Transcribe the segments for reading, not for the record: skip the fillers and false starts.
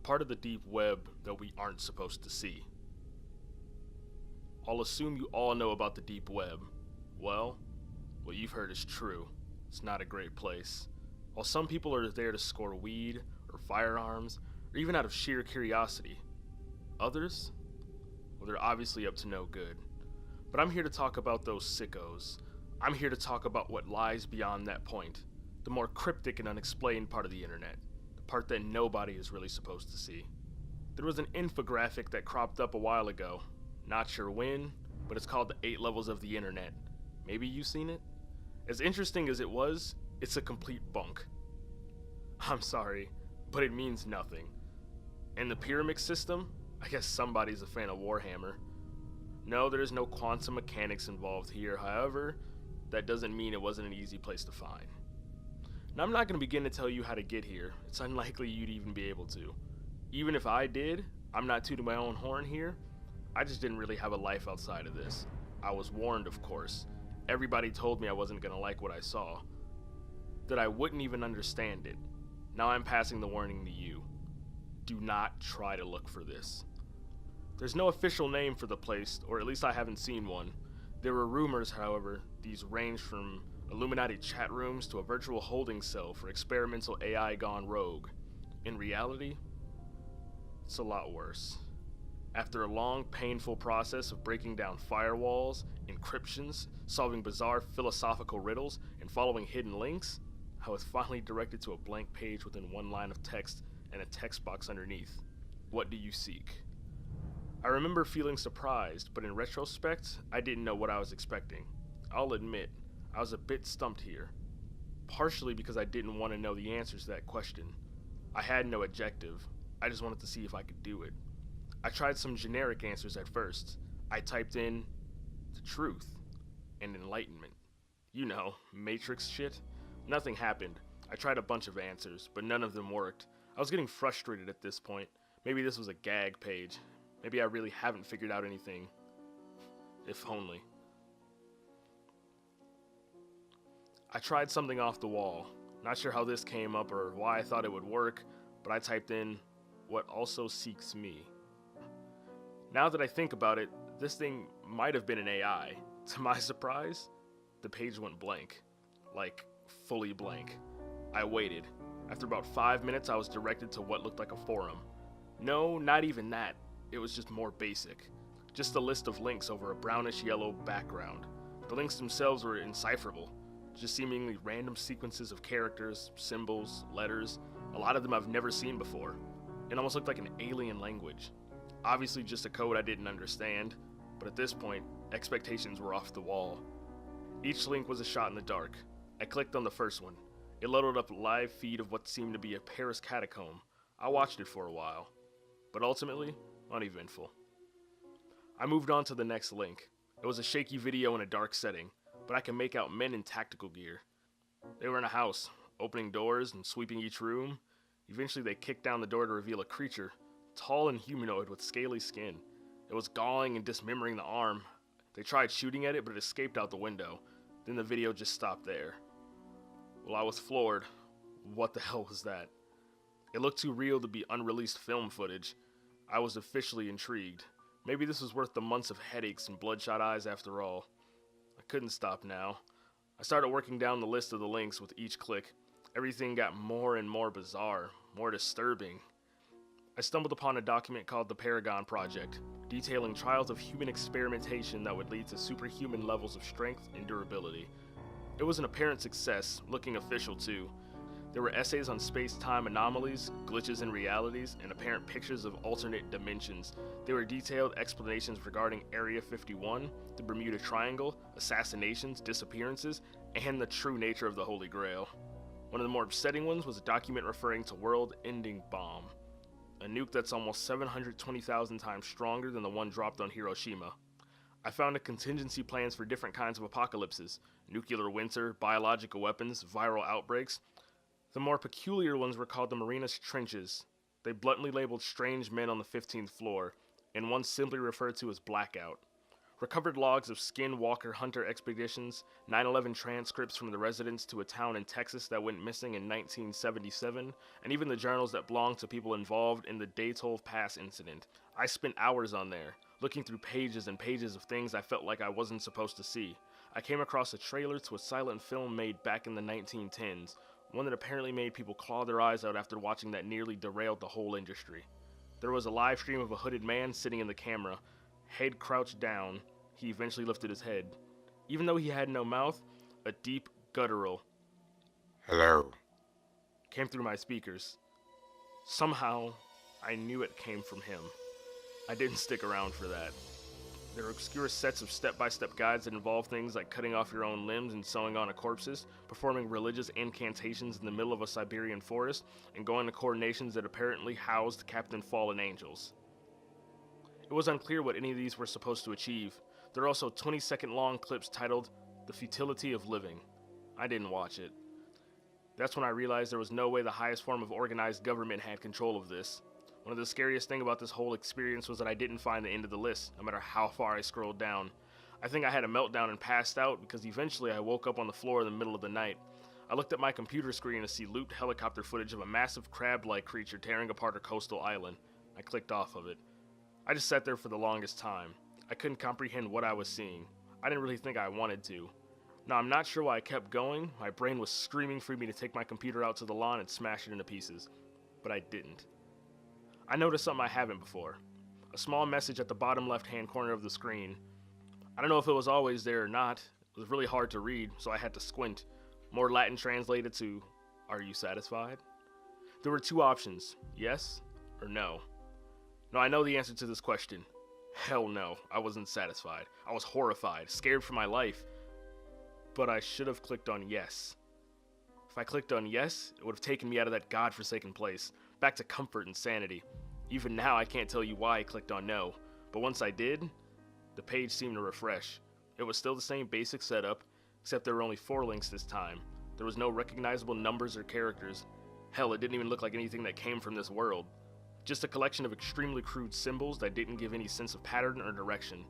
part of the deep web that we aren't supposed to see. I'll assume you all know about the deep web. Well, what you've heard is true. It's not a great place. While some people are there to score weed or firearms, or even out of sheer curiosity, others, well, they're obviously up to no good. But I'm here to talk about those sickos. I'm here to talk about what lies beyond that point, the more cryptic and unexplained part of the internet, the part that nobody is really supposed to see. There was an infographic that cropped up a while ago. Not sure when, but it's called the 8 Levels of the Internet. Maybe you've seen it? As interesting as it was, it's a complete bunk. I'm sorry, but it means nothing. And the pyramid system? I guess somebody's a fan of Warhammer. No, there is no quantum mechanics involved here, however, that doesn't mean it wasn't an easy place to find. Now, I'm not going to begin to tell you how to get here. It's unlikely you'd even be able to. Even if I did, I'm not tooting my own horn here. I just didn't really have a life outside of this. I was warned, of course. Everybody told me I wasn't going to like what I saw. That I wouldn't even understand it. Now I'm passing the warning to you. Do not try to look for this. There's no official name for the place, or at least I haven't seen one. There were rumors, however. These ranged from Illuminati chat rooms to a virtual holding cell for experimental AI gone rogue. In reality, it's a lot worse. After a long, painful process of breaking down firewalls, encryptions, solving bizarre philosophical riddles, and following hidden links, I was finally directed to a blank page within one line of text and a text box underneath. What do you seek? I remember feeling surprised, but in retrospect, I didn't know what I was expecting. I'll admit, I was a bit stumped here. Partially because I didn't want to know the answers to that question. I had no objective. I just wanted to see if I could do it. I tried some generic answers at first. I typed in the truth and enlightenment. You know, Matrix shit. Nothing happened. I tried a bunch of answers, but none of them worked. I was getting frustrated at this point. Maybe this was a gag page. Maybe I really haven't figured out anything. If only. I tried something off the wall. Not sure how this came up or why I thought it would work, but I typed in, "What also seeks me." Now that I think about it, this thing might have been an AI. To my surprise, the page went blank. Like, fully blank. I waited. After about 5 minutes, I was directed to what looked like a forum. No, not even that. It was just more basic. Just a list of links over a brownish yellow background. The links themselves were indecipherable. Just seemingly random sequences of characters, symbols, letters. A lot of them I've never seen before. It almost looked like an alien language. Obviously just a code I didn't understand, but at this point, expectations were off the wall. Each link was a shot in the dark. I clicked on the first one. It loaded up a live feed of what seemed to be a Paris catacomb. I watched it for a while, but ultimately, uneventful. I moved on to the next link. It was a shaky video in a dark setting, but I could make out men in tactical gear. They were in a house, opening doors and sweeping each room. Eventually they kicked down the door to reveal a creature, tall and humanoid with scaly skin. It was galling and dismembering the arm. They tried shooting at it, but it escaped out the window. Then the video just stopped there. Well, I was floored. What the hell was that? It looked too real to be unreleased film footage. I was officially intrigued. Maybe this was worth the months of headaches and bloodshot eyes after all. I couldn't stop now. I started working down the list of the links with each click. Everything got more and more bizarre, more disturbing. I stumbled upon a document called the Paragon Project, detailing trials of human experimentation that would lead to superhuman levels of strength and durability. It was an apparent success, looking official too. There were essays on space-time anomalies, glitches in realities, and apparent pictures of alternate dimensions. There were detailed explanations regarding Area 51, the Bermuda Triangle, assassinations, disappearances, and the true nature of the Holy Grail. One of the more upsetting ones was a document referring to world-ending bomb, a nuke that's almost 720,000 times stronger than the one dropped on Hiroshima. I found contingency plans for different kinds of apocalypses, nuclear winter, biological weapons, viral outbreaks. The more peculiar ones were called the Marinas Trenches. They bluntly labeled strange men on the 15th floor, and one simply referred to as Blackout. Recovered logs of skinwalker hunter expeditions, 9/11 transcripts from the residents to a town in Texas that went missing in 1977, and even the journals that belonged to people involved in the Daytole Pass incident. I spent hours on there, looking through pages and pages of things I felt like I wasn't supposed to see. I came across a trailer to a silent film made back in the 1910s, one that apparently made people claw their eyes out after watching that nearly derailed the whole industry. There was a live stream of a hooded man sitting in the camera, head crouched down. He eventually lifted his head. Even though he had no mouth, a deep, guttural "hello" came through my speakers. Somehow, I knew it came from him. I didn't stick around for that. There are obscure sets of step-by-step guides that involve things like cutting off your own limbs and sewing on corpses, performing religious incantations in the middle of a Siberian forest, and going to coronations that apparently housed Captain Fallen Angels. It was unclear what any of these were supposed to achieve. There are also 20-second long clips titled "The Futility of Living." I didn't watch it. That's when I realized there was no way the highest form of organized government had control of this. One of the scariest things about this whole experience was that I didn't find the end of the list, no matter how far I scrolled down. I think I had a meltdown and passed out because eventually I woke up on the floor in the middle of the night. I looked at my computer screen to see looped helicopter footage of a massive crab-like creature tearing apart a coastal island. I clicked off of it. I just sat there for the longest time. I couldn't comprehend what I was seeing. I didn't really think I wanted to. Now, I'm not sure why I kept going. My brain was screaming for me to take my computer out to the lawn and smash it into pieces. But I didn't. I noticed something I haven't before. A small message at the bottom left-hand corner of the screen. I don't know if it was always there or not. It was really hard to read, so I had to squint. More Latin translated to, "Are you satisfied?" There were two options, yes or no. No, I know the answer to this question. Hell no, I wasn't satisfied. I was horrified, scared for my life. But I should have clicked on yes. If I clicked on yes, it would have taken me out of that godforsaken place, back to comfort and sanity. Even now, I can't tell you why I clicked on no, but once I did, the page seemed to refresh. It was still the same basic setup, except there were only 4 links this time. There was no recognizable numbers or characters. Hell, it didn't even look like anything that came from this world. Just a collection of extremely crude symbols that didn't give any sense of pattern or direction.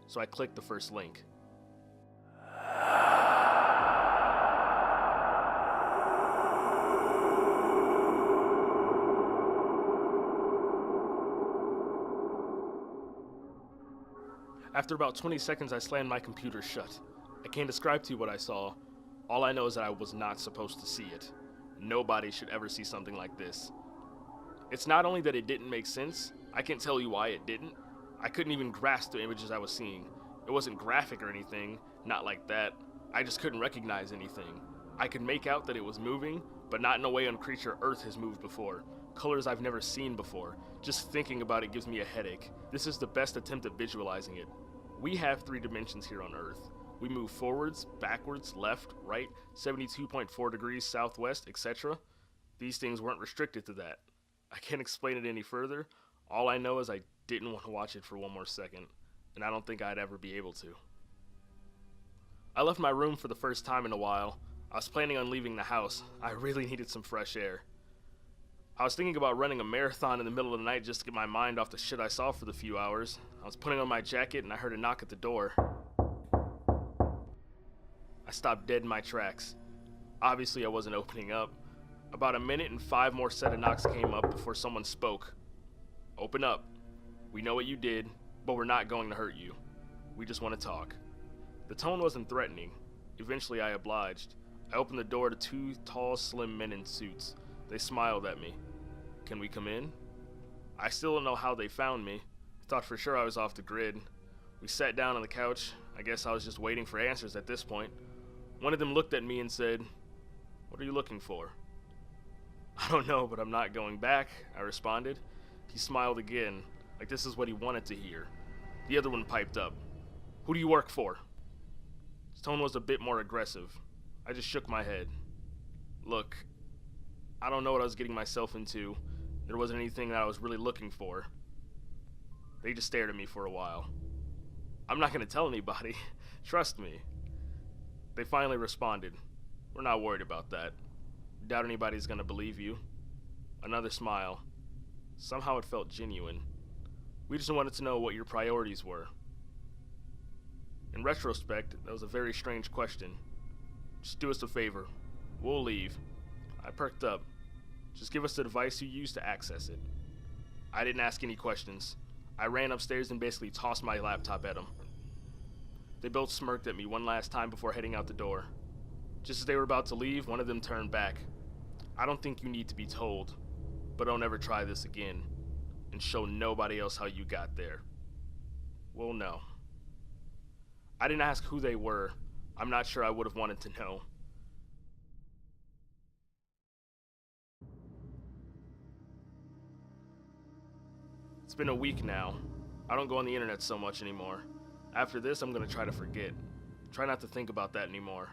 So I clicked the first link. After about 20 seconds, I slammed my computer shut. I can't describe to you what I saw. All I know is that I was not supposed to see it. Nobody should ever see something like this. It's not only that it didn't make sense, I can't tell you why it didn't. I couldn't even grasp the images I was seeing. It wasn't graphic or anything, not like that. I just couldn't recognize anything. I could make out that it was moving, but not in a way a creature Earth has moved before. Colors I've never seen before. Just thinking about it gives me a headache. This is the best attempt at visualizing it. We have 3 dimensions here on Earth. We move forwards, backwards, left, right, 72.4 degrees southwest, etc. These things weren't restricted to that. I can't explain it any further. All I know is I didn't want to watch it for one more second, and I don't think I'd ever be able to. I left my room for the first time in a while. I was planning on leaving the house. I really needed some fresh air. I was thinking about running a marathon in the middle of the night just to get my mind off the shit I saw for the few hours. I was putting on my jacket and I heard a knock at the door. I stopped dead in my tracks. Obviously I wasn't opening up. About a minute and 5 more set of knocks came up before someone spoke. "Open up. We know what you did, but we're not going to hurt you. We just want to talk." The tone wasn't threatening. Eventually I obliged. I opened the door to 2 tall, slim men in suits. They smiled at me. "Can we come in?" I still don't know how they found me. Thought for sure I was off the grid. We sat down on the couch. I guess I was just waiting for answers at this point. One of them looked at me and said, "What are you looking for?" "I don't know, but I'm not going back," I responded. He smiled again, like this is what he wanted to hear. The other one piped up. "Who do you work for?" His tone was a bit more aggressive. I just shook my head. "Look, I don't know what I was getting myself into. There wasn't anything that I was really looking for." They just stared at me for a while. "I'm not going to tell anybody. Trust me." They finally responded, "We're not worried about that. Doubt anybody's going to believe you." Another smile. Somehow it felt genuine. "We just wanted to know what your priorities were." In retrospect, that was a very strange question. Just do us a favor. We'll leave. I perked up. Just give us the device you used to access it. I didn't ask any questions. I ran upstairs and basically tossed my laptop at them. They both smirked at me one last time before heading out the door. Just as they were about to leave, one of them turned back. I don't think you need to be told, but don't ever try this again, and show nobody else how you got there. Well, no. I didn't ask who they were. I'm not sure I would have wanted to know. It's been a week now. I don't go on the internet so much anymore. After this, I'm gonna try to forget. Try not to think about that anymore.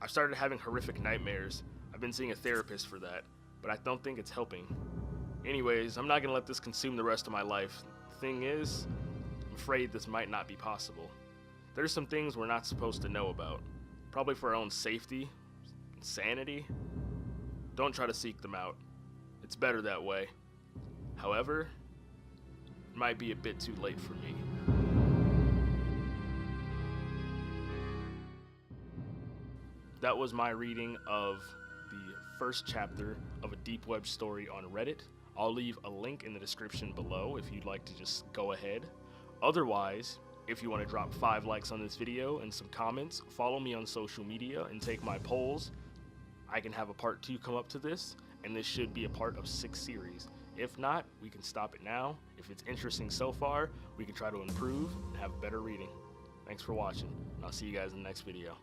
I've started having horrific nightmares. I've been seeing a therapist for that, but I don't think it's helping. Anyways, I'm not gonna let this consume the rest of my life. The thing is, I'm afraid this might not be possible. There's some things we're not supposed to know about. Probably for our own safety and sanity. Don't try to seek them out. It's better that way. However, it might be a bit too late for me. That was my reading of the first chapter of a deep web story on Reddit. I'll leave a link in the description below if you'd like to just go ahead. Otherwise, if you want to drop 5 likes on this video and some comments, follow me on social media and take my polls. I can have a part 2 come up to this, and this should be a part of 6 series. If not, we can stop it now. If it's interesting so far, we can try to improve and have better reading. Thanks for watching, and I'll see you guys in the next video.